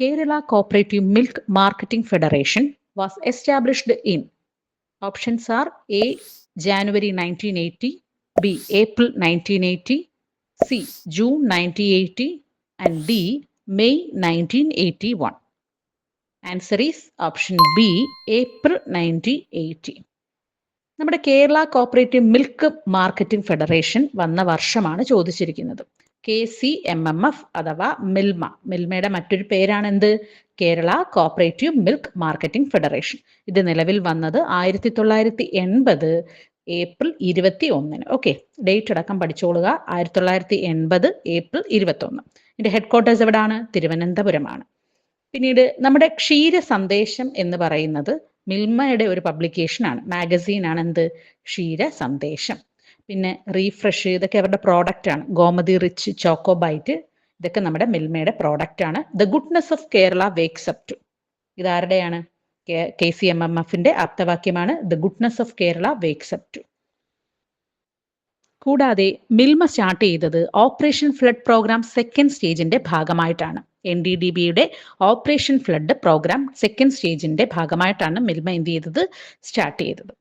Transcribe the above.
Kerala Cooperative Milk Marketing Federation was established in. Options are A. January 1980, B. April 1980, C. June 1980, and D. May 1981. Answer is option B. April 1980. നമ്മുടെ Kerala cooperative milk marketing federation വന്ന വർഷമാണ് ചോദിച്ചിരിക്കുന്നത്. KCMMF അഥവാ മിൽമയുടെ മറ്റൊരു പേരാണ് എന്ത്? Kerala cooperative milk marketing federation. ഇത് നിലവിൽ വന്നത് 1980 ഏപ്രിൽ 21. ഓക്കെ, ഡേറ്റ് അടക്കം പഠിച്ചോളുക. 1980 ഏപ്രിൽ 21. ഇതിന്റെ ഹെഡ് ക്വാർട്ടേഴ്സ് എവിടെയാണ്? തിരുവനന്തപുരമാണ്. പിന്നീട് നമ്മുടെ ക്ഷീര സന്ദേശം എന്ന് പറയുന്നത് മിൽമയുടെ ഒരു പബ്ലിക്കേഷനാണ്, മാഗസീനാണ്. എന്ത്? ക്ഷീര സന്ദേശം. പിന്നെ റീഫ്രഷ്, ഇതൊക്കെ അവരുടെ പ്രോഡക്റ്റ് ആണ്. ഗോമതി റിച്ച്, ചോക്കോ ബൈറ്റ്, ഇതൊക്കെ നമ്മുടെ മിൽമയുടെ പ്രോഡക്റ്റ് ആണ്. The goodness of Kerala wakes up to, ഇതാരുടെയാണ്? KCMMFന്റെ ആപ്തവാക്യമാണ് the goodness of Kerala wakes up to. കൂടാതെ മിൽമ സ്റ്റാർട്ട് ചെയ്തത് ഓപ്പറേഷൻ ഫ്ലഡ് പ്രോഗ്രാം സെക്കൻഡ് സ്റ്റേജിന്റെ ഭാഗമായിട്ടാണ്. NDDBയുടെ ഓപ്പറേഷൻ ഫ്ലഡ് പ്രോഗ്രാം സെക്കൻഡ് സ്റ്റേജിന്റെ ഭാഗമായിട്ടാണ് മിൽമ എന്ത് ചെയ്തത്? സ്റ്റാർട്ട് ചെയ്തത്.